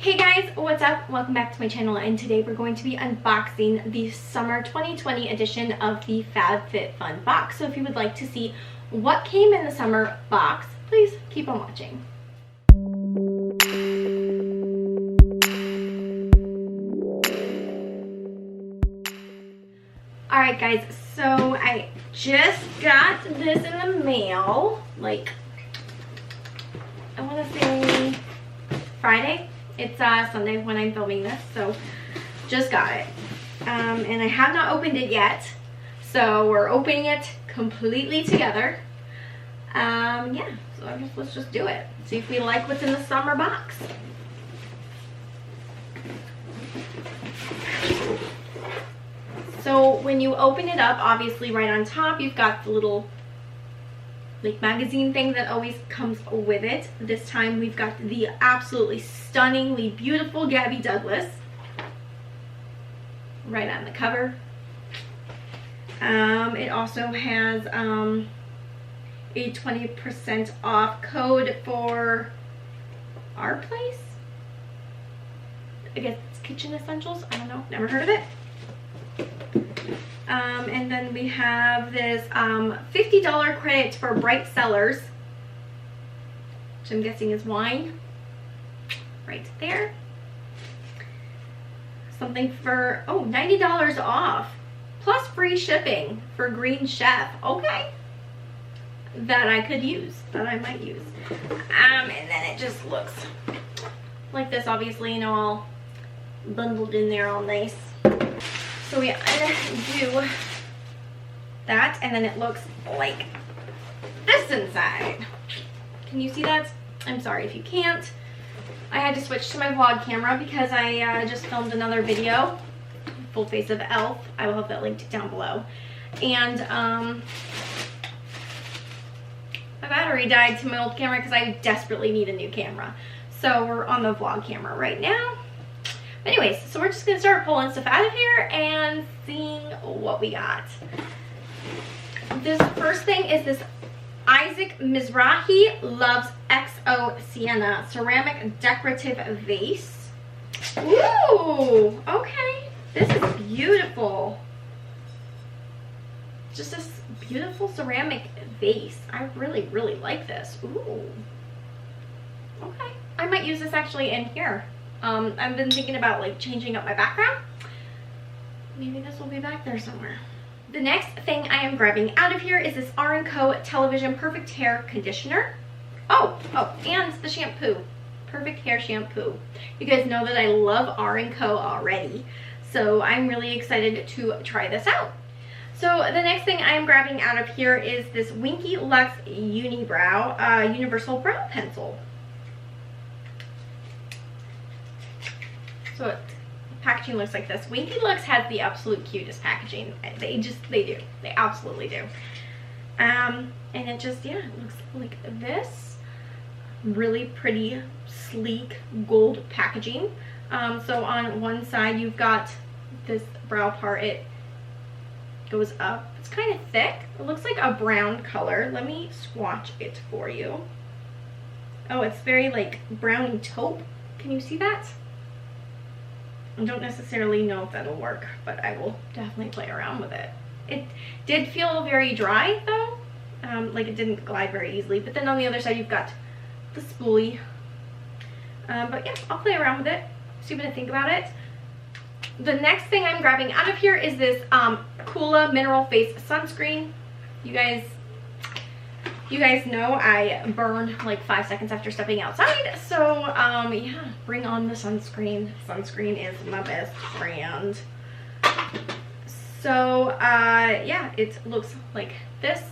Hey guys, what's up? Welcome back to my channel, and today we're going to be unboxing the summer 2020 edition of the Fabfitfun box. So if you would like to see what came in the summer box, please keep on watching. Alright guys, so I just got this in the mail, like, I want to say Friday. It's Sunday when I'm filming this, so just got it. And I have not opened it yet, so we're opening it completely together. Yeah, so let's just do it. See if we like what's in the summer box. So when you open it up, obviously right on top, you've got the little like magazine thing that always comes with it. This time we've got the absolutely stunningly beautiful Gabby Douglas right on the cover. It also has a 20% off code for our place. I guess it's Kitchen Essentials. I don't know, never heard of it. And then we have this $50 credit for Bright Cellars, which I'm guessing is wine, right there. Something for, oh, $90 off, plus free shipping for Green Chef. Okay, that I could use, that I might use. And then it just looks like this, obviously, you know, all bundled in there all nice. So we undo that, and then it looks like this inside. Can you see that? I'm sorry if you can't. I had to switch to my vlog camera because I just filmed another video, full face of Elf. I will have that linked down below. And my battery died to my old camera because I desperately need a new camera. So we're on the vlog camera right now. Anyways, so we're just gonna start pulling stuff out of here and seeing what we got. This first thing is this Isaac Mizrahi Loves XO Sienna ceramic decorative vase. Ooh, okay, this is beautiful. Just this beautiful ceramic vase. I really like this. Ooh, okay, I might use this actually in here. I've been thinking about like changing up my background. Maybe this will be back there somewhere. The next thing I am grabbing out of here is this R&Co Television Perfect Hair Conditioner. Oh, and the shampoo. Perfect Hair Shampoo. You guys know that I love R&Co already, so I'm really excited to try this out. So the next thing I am grabbing out of here is this Winky Lux Unibrow Universal Brow Pencil. So the packaging looks like this. Winky Lux has the absolute cutest packaging. They do. They absolutely do. And it just, yeah, it looks like this. Really pretty, sleek, gold packaging. So on one side you've got this brow part. It goes up. It's kind of thick. It looks like a brown color. Let me swatch it for you. Oh, it's very like browny taupe. Can you see that? I don't necessarily know if that'll work, but I will definitely play around with it. It did feel very dry though, like it didn't glide very easily, but then on the other side you've got the spoolie. But yeah, I'll play around with it, see what I think about it. The next thing I'm grabbing out of here is this Coola Mineral Face Sunscreen. You guys know I burn like 5 seconds after stepping outside, so yeah, bring on the sunscreen. Sunscreen is my best friend. So yeah, it looks like this.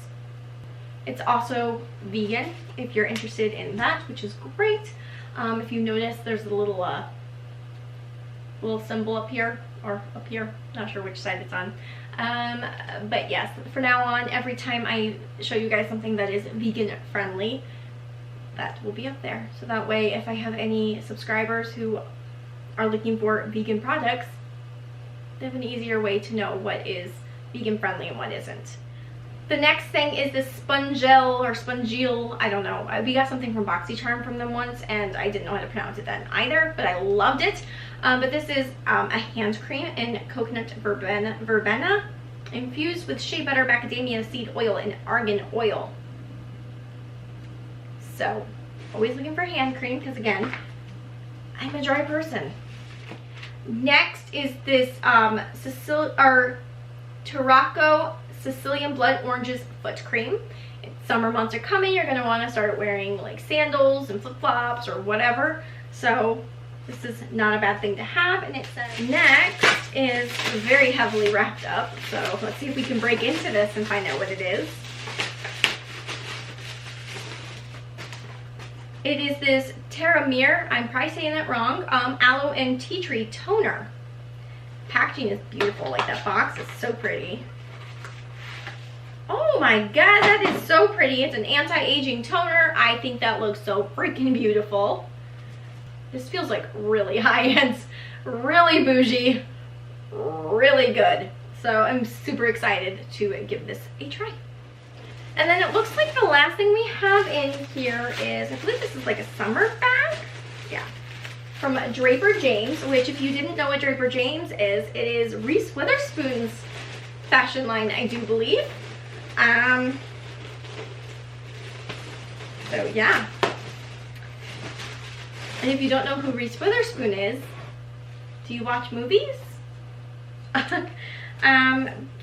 It's also vegan if you're interested in that, which is great. If you notice, there's a little symbol up here, or up here, not sure which side it's on. But yes, for now on, every time I show you guys something that is vegan friendly, that will be up there. So that way, if I have any subscribers who are looking for vegan products, they have an easier way to know what is vegan friendly and what isn't. The next thing is this Spongel or Spongeal, I don't know. We got something from BoxyCharm from them once, and I didn't know how to pronounce it then either, but I loved it. But this is a hand cream in coconut verbena, infused with shea butter, macadamia seed oil, and argan oil. So, always looking for hand cream, because again, I'm a dry person. Next is this Turocco Sicilian Blood Oranges foot cream. Summer months are coming. You're going to want to start wearing like sandals and flip-flops or whatever. So this is not a bad thing to have. And it says next is very heavily wrapped up. So let's see if we can break into this and find out what it is. It is this Terramere, I'm probably saying that wrong, aloe and tea tree toner. Packaging is beautiful. Like, that box is so pretty. Oh my god, that is so pretty. It's an anti-aging toner. I think that looks so freaking beautiful. This feels like really high-end, really bougie, really good. So I'm super excited to give this a try. And then it looks like the last thing we have in here is, I believe this is like a summer bag. Yeah. From Draper James, which if you didn't know what Draper James is, it is Reese Witherspoon's fashion line, I do believe. So yeah. And if you don't know who Reese Witherspoon is, do you watch movies?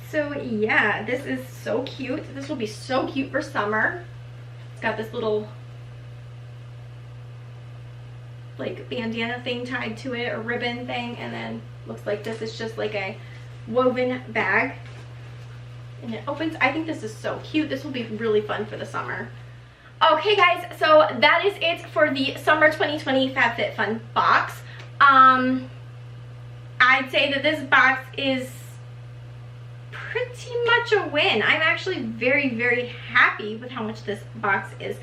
So yeah, this is so cute. This will be so cute for summer. It's got this little like bandana thing tied to it, or ribbon thing, and then looks like this is just like a woven bag. And it opens. I think this is so cute. This will be really fun for the summer. Okay guys, so that is it for the summer 2020 Fabfitfun box. I'd say that this box is pretty much a win. I'm actually very, very happy with how much this box is.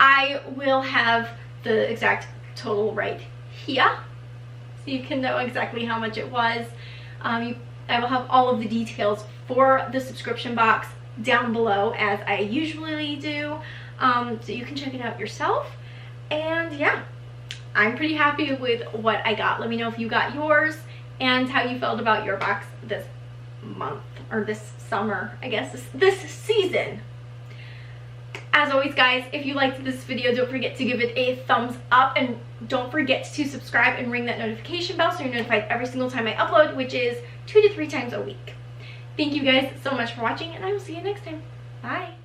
I will have the exact total right here, so you can know exactly how much it was. I will have all of the details for the subscription box down below, as I usually do, so you can check it out yourself. And yeah, I'm pretty happy with what I got. Let me know if you got yours and how you felt about your box this month, or this summer, I guess, this season. As always guys, if you liked this video, don't forget to give it a thumbs up, and don't forget to subscribe and ring that notification bell so you're notified every single time I upload, which is 2 to 3 times a week. Thank you guys so much for watching, and I will see you next time. Bye.